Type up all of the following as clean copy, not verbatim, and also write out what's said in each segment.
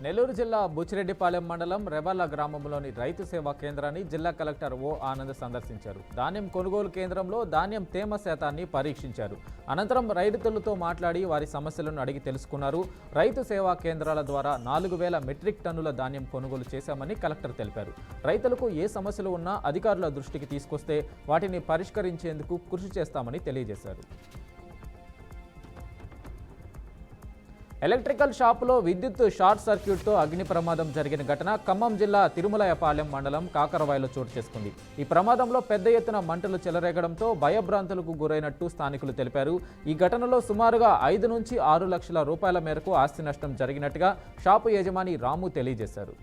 నెల్లూరు జిల్లా బుచ్చిరెడ్డిపాలెం మండలం రెవల్ల గ్రామంలోని రైతు సేవా కేంద్రాన్ని జిల్లా కలెక్టర్ ఓ ఆనంద్ సందర్శించారు. ధాన్యం కొనుగోలు కేంద్రంలో ధాన్యం తేమ శాతాన్ని పరీక్షించారు. అనంతరం రైతులతో మాట్లాడి వారి సమస్యలను అడిగి తెలుసుకున్నారు. రైతు సేవా కేంద్రాల ద్వారా 4000 మెట్రిక్ టన్నుల ధాన్యం కొనుగోలు చేశామని కలెక్టర్ తెలిపారు. రైతులకు ఏ సమస్యలు ఉన్నా అధికారుల దృష్టికి తీసుకొస్తే వాటిని పరిష్కరించేందుకు కృషి చేస్తామని తెలియజేశారు. ఎలక్ట్రికల్ షాపులో విద్యుత్ షార్ట్ సర్క్యూట్తో అగ్ని ప్రమాదం జరిగిన ఘటన ఖమ్మం జిల్లా తిరుమలయపాలెం మండలం కాకరవాయలో చోటు చేసుకుంది. ఈ ప్రమాదంలో పెద్ద ఎత్తున మంటలు చెలరేగడంతో భయభ్రాంతులకు గురైనట్టు స్థానికులు తెలిపారు. ఈ ఘటనలో సుమారుగా 5 నుంచి 6 లక్షల రూపాయల మేరకు ఆస్తి నష్టం జరిగినట్టుగా షాపు యజమాని రాము తెలియజేశారు.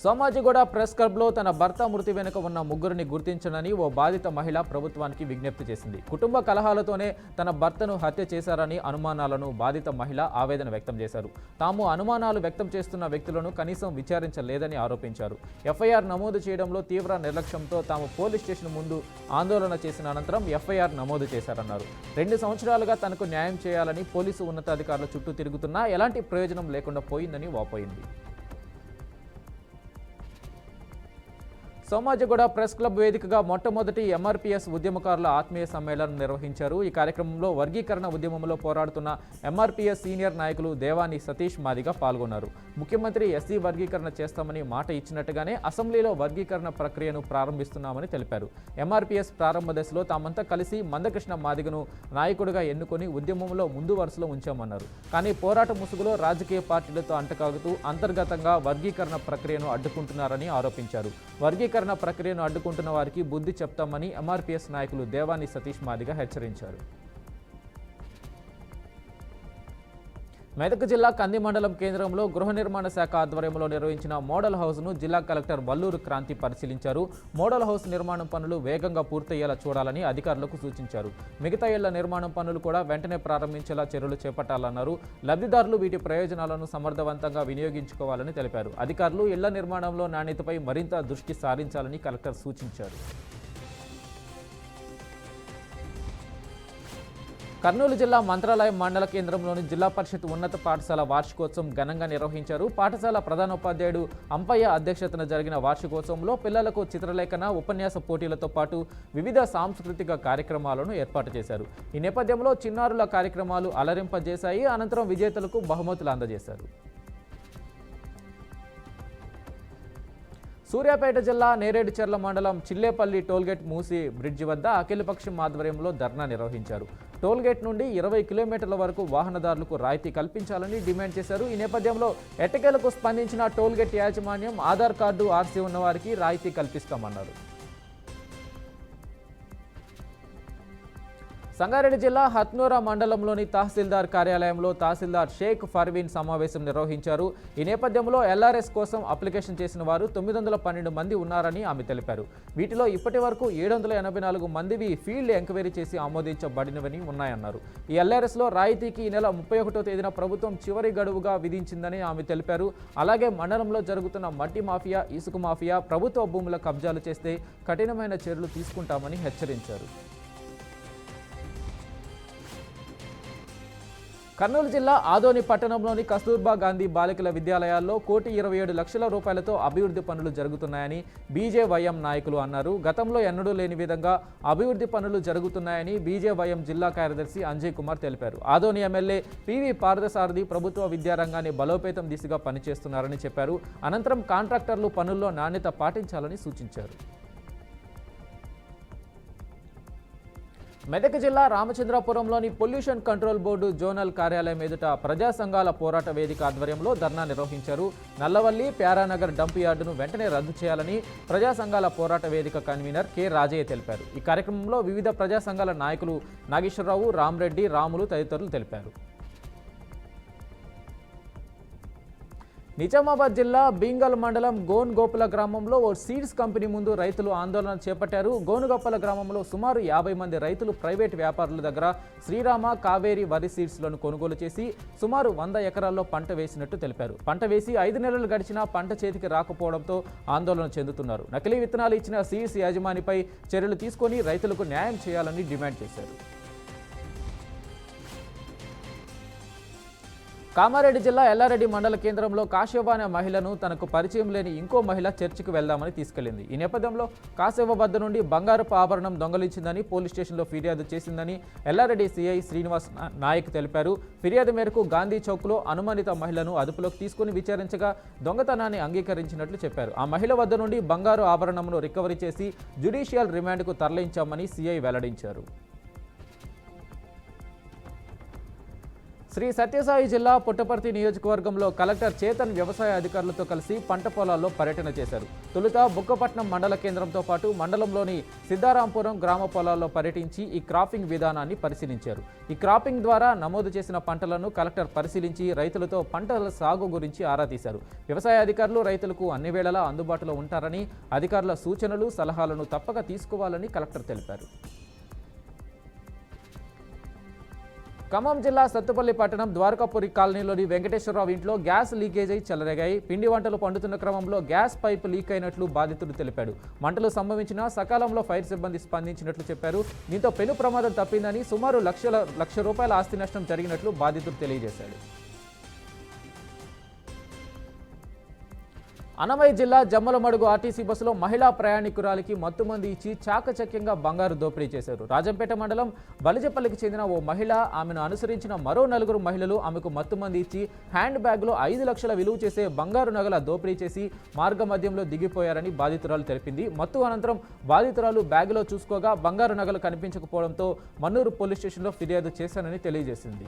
సోమాజిగూడ ప్రెస్ క్లబ్లో తన భర్త మృతి వెనుక ఉన్న ముగ్గురిని గుర్తించనని ఓ బాధిత మహిళ ప్రభుత్వానికి విజ్ఞప్తి చేసింది. కుటుంబ కలహాలతోనే తన భర్తను హత్య చేశారని అనుమానాలను బాధిత మహిళ ఆవేదన వ్యక్తం చేశారు. తాము అనుమానాలు వ్యక్తం చేస్తున్న వ్యక్తులను కనీసం విచారించలేదని ఆరోపించారు. ఎఫ్ఐఆర్ నమోదు చేయడంలో తీవ్ర నిర్లక్ష్యంతో తాము పోలీస్ స్టేషన్ ముందు ఆందోళన చేసిన అనంతరం ఎఫ్ఐఆర్ నమోదు చేశారన్నారు. 2 సంవత్సరాలుగా తనకు న్యాయం చేయాలని పోలీసు ఉన్నతాధికారుల చుట్టూ తిరుగుతున్నా ఎలాంటి ప్రయోజనం లేకుండా పోయిందని వాపోయింది. సోమాజిగూడ ప్రెస్ క్లబ్ వేదికగా మొట్టమొదటి ఎంఆర్పీఎస్ ఉద్యమకారుల ఆత్మీయ సమ్మేళనం నిర్వహించారు. ఈ కార్యక్రమంలో వర్గీకరణ ఉద్యమంలో పోరాడుతున్న ఎంఆర్పీఎస్ సీనియర్ నాయకులు దేవాని సతీష్ మాదిగా పాల్గొన్నారు. ముఖ్యమంత్రి ఎస్సీ వర్గీకరణ చేస్తామని మాట ఇచ్చినట్టుగానే అసెంబ్లీలో వర్గీకరణ ప్రక్రియను ప్రారంభిస్తున్నామని తెలిపారు. ఎంఆర్పీఎస్ ప్రారంభ దశలో తామంతా కలిసి మందకృష్ణ మాదిగను నాయకుడిగా ఎన్నుకొని ఉద్యమంలో ముందు వరుసలో ఉంచామన్నారు. కానీ పోరాట ముసుగులో రాజకీయ పార్టీలతో అంటకాగుతూ అంతర్గతంగా వర్గీకరణ ప్రక్రియను అడ్డుకుంటున్నారని ఆరోపించారు. వర్గీకరణ ప్రక్రియను అడ్డుకుంటున్న వారికి బుద్ధి చెప్తామని ఎంఆర్పీఎస్ నాయకులు దేవాని సతీష్ మాదిగా హెచ్చరించారు. మెదక్ జిల్లా కంది మండలం కేంద్రంలో గృహ నిర్మాణ శాఖ ఆధ్వర్యంలో నిర్వహించిన మోడల్ హౌస్ను జిల్లా కలెక్టర్ వల్లూరు క్రాంతి పరిశీలించారు. మోడల్ హౌస్ నిర్మాణం పనులు వేగంగా పూర్తయ్యేలా చూడాలని అధికారులకు సూచించారు. మిగతా ఇళ్ల నిర్మాణం పనులు కూడా వెంటనే ప్రారంభించేలా చర్యలు చేపట్టాలన్నారు. లబ్ధిదారులు వీటి ప్రయోజనాలను సమర్థవంతంగా వినియోగించుకోవాలని తెలిపారు. అధికారులు ఇళ్ల నిర్మాణంలో నాణ్యతపై మరింత దృష్టి సారించాలని కలెక్టర్ సూచించారు. కర్నూలు జిల్లా మంత్రాలయం మండల కేంద్రంలోని జిల్లా పరిషత్ ఉన్నత పాఠశాల వార్షికోత్సవం ఘనంగా నిర్వహించారు. పాఠశాల ప్రధానోపాధ్యాయుడు అంపయ్య అధ్యక్షతన జరిగిన వార్షికోత్సవంలో పిల్లలకు చిత్రలేఖన, ఉపన్యాస పోటీలతో పాటు వివిధ సాంస్కృతిక కార్యక్రమాలను ఏర్పాటు చేశారు. ఈ నేపథ్యంలో చిన్నారుల కార్యక్రమాలు అలరింపజేశాయి. అనంతరం విజేతలకు బహుమతులు అందజేశారు. సూర్యాపేట జిల్లా నేరేడుచెర్ల మండలం చిల్లేపల్లి టోల్గేట్ మూసి బ్రిడ్జి వద్ద అఖిలపక్షం ఆధ్వర్యంలో ధర్నా నిర్వహించారు. టోల్గేట్ నుండి 20 కిలోమీటర్ల వరకు వాహనదారులకు రాయితీ కల్పించాలని డిమాండ్ చేశారు. ఈ నేపథ్యంలో ఎట్టకేలకు స్పందించిన టోల్గేట్ యాజమాన్యం ఆధార్ కార్డు, ఆర్సీ ఉన్నవారికి రాయితీ కల్పిస్తామన్నారు. సంగారెడ్డి జిల్లా హత్నూరా మండలంలోని తహసీల్దార్ కార్యాలయంలో తహసీల్దార్ షేక్ ఫర్వీన్ సమావేశం నిర్వహించారు. ఈ నేపథ్యంలో ఎల్ఆర్ఎస్ కోసం అప్లికేషన్ చేసిన వారు 912 మంది ఉన్నారని ఆమె తెలిపారు. వీటిలో ఇప్పటి వరకు 784 మందివి ఫీల్డ్ ఎంక్వైరీ చేసి ఆమోదించబడినవని ఉన్నాయన్నారు. ఈ ఎల్ఆర్ఎస్లో రాయితీకి ఈ నెల 31వ తేదీన ప్రభుత్వం చివరి గడువుగా విధించిందని ఆమె తెలిపారు. అలాగే మండలంలో జరుగుతున్న మట్టి మాఫియా, ఇసుక మాఫియా, ప్రభుత్వ భూముల కబ్జాలు చేస్తే కఠినమైన చర్యలు తీసుకుంటామని హెచ్చరించారు. కర్నూలు జిల్లా ఆదోని పట్టణంలోని కస్తూర్బా గాంధీ బాలికల విద్యాలయాల్లో 1,27 లక్షల రూపాయలతో అభివృద్ధి పనులు జరుగుతున్నాయని బీజేవైఎం నాయకులు అన్నారు. గతంలో ఎన్నడూ లేని విధంగా అభివృద్ధి పనులు జరుగుతున్నాయని బీజేవైఎం జిల్లా కార్యదర్శి అంజయ్ కుమార్ తెలిపారు. ఆదోని ఎమ్మెల్యే పివి పార్థసారథి ప్రభుత్వ విద్యారంగాన్ని బలోపేతం దిశగా పనిచేస్తున్నారని చెప్పారు. అనంతరం కాంట్రాక్టర్లు పనుల్లో నాణ్యత పాటించాలని సూచించారు. మెదక్ జిల్లా రామచంద్రాపురంలోని పొల్యూషన్ కంట్రోల్ బోర్డు జోనల్ కార్యాలయం ఎదుట ప్రజా సంఘాల పోరాట వేదిక ఆధ్వర్యంలో ధర్నా నిర్వహించారు. నల్లవల్లి, ప్యారానగర్ డంప్ యార్డును వెంటనే రద్దు చేయాలని ప్రజా సంఘాల పోరాట వేదిక కన్వీనర్ కె రాజయ్య తెలిపారు. ఈ కార్యక్రమంలో వివిధ ప్రజా సంఘాల నాయకులు నాగేశ్వరరావు, రామరెడ్డి, రాములు తదితరులు తెలిపారు. నిజామాబాద్ జిల్లా బీంగల్ మండలం గోనుగోపుల గ్రామంలో ఓ సీడ్స్ కంపెనీ ముందు రైతులు ఆందోళన చేపట్టారు. గోనుగోపుల గ్రామంలో సుమారు 50 మంది రైతులు ప్రైవేట్ వ్యాపారుల దగ్గర శ్రీరామ, కావేరి వరి సీడ్స్లను కొనుగోలు చేసి సుమారు 100 ఎకరాల్లో పంట వేసినట్టు తెలిపారు. పంట వేసి 5 నెలలు గడిచినా పంట చేతికి రాకపోవడంతో ఆందోళన చెందుతున్నారు. నకిలీ విత్తనాలు ఇచ్చిన సీడ్స్ యాజమానిపై చర్యలు తీసుకొని రైతులకు న్యాయం చేయాలని డిమాండ్ చేశారు. కామారెడ్డి జిల్లా ఎల్లారెడ్డి మండల కేంద్రంలో కాశవ్వ అనే మహిళను తనకు పరిచయం లేని ఇంకో మహిళ చర్చికి వెళ్దామని తీసుకెళ్లింది. ఈ నేపథ్యంలో కాశవ్వ వద్ద నుండి బంగారపు ఆభరణం దొంగలించిందని పోలీస్ స్టేషన్లో ఫిర్యాదు చేసిందని ఎల్లారెడ్డి సిఐ శ్రీనివాస్ నాయక్ తెలిపారు. ఫిర్యాదు మేరకు గాంధీ చౌక్లో అనుమానిత మహిళను అదుపులోకి తీసుకుని విచారించగా దొంగతనాన్ని అంగీకరించినట్లు చెప్పారు. ఆ మహిళ వద్ద నుండి బంగారు ఆభరణంను రికవరీ చేసి జ్యుడిషియల్ రిమాండ్కు తరలించామని సిఐ వెల్లడించారు. శ్రీ సత్యసాయి జిల్లా పుట్టపర్తి నియోజకవర్గంలో కలెక్టర్ చేతన్ వ్యవసాయ అధికారులతో కలిసి పంట పొలాల్లో పర్యటన చేశారు. తొలుత బుక్కపట్నం మండల కేంద్రంతో పాటు మండలంలోని సిద్ధారాంపురం గ్రామ పొలాల్లో పర్యటించి ఈ క్రాపింగ్ విధానాన్ని పరిశీలించారు. ఈ క్రాపింగ్ ద్వారా నమోదు చేసిన పంటలను కలెక్టర్ పరిశీలించి రైతులతో పంటల సాగు గురించి ఆరా తీశారు. వ్యవసాయ అధికారులు రైతులకు అన్ని వేళలా అందుబాటులో ఉంటారని, అధికారుల సూచనలు సలహాలను తప్పక తీసుకోవాలని కలెక్టర్ తెలిపారు. ఖమ్మం జిల్లా సత్తుపల్లి పట్టణం ద్వారకాపురి కాలనీలోని వెంకటేశ్వరరావు ఇంట్లో గ్యాస్ లీకేజ్ అయి చెలరేగాయి. పిండి వంటలు పండుతున్న క్రమంలో గ్యాస్ పైపు లీక్ అయినట్లు బాధితుడు తెలిపాడు. మంటలు సంభవించినా సకాలంలో ఫైర్ సిబ్బంది స్పందించినట్లు చెప్పారు. దీంతో పెను ప్రమాదం తప్పిందని, సుమారు లక్ష రూపాయల ఆస్తి నష్టం జరిగినట్లు బాధితుడు తెలియజేశాడు. అన్నమయ్య జిల్లా జమ్మలమడుగు ఆర్టీసీ బస్సులో మహిళా ప్రయాణికురాలికి మత్తుమంది ఇచ్చి చాకచక్యంగా బంగారు దోపిడీ చేశారు. రాజంపేట మండలం బలిజపల్లికి చెందిన ఓ మహిళ, ఆమెను అనుసరించిన మరో 4 మహిళలు ఆమెకు మత్తుమంది ఇచ్చి హ్యాండ్ బ్యాగ్లో 5 లక్షల విలువ చేసే బంగారు నగల దోపిడీ చేసి మార్గ మధ్యంలో దిగిపోయారని బాధితురాలు తెలిపింది. మత్తు అనంతరం బాధితురాలు బ్యాగులో చూసుకోగా బంగారు నగలు కనిపించకపోవడంతో మన్నూరు పోలీస్ స్టేషన్లో ఫిర్యాదు చేశానని తెలియజేసింది.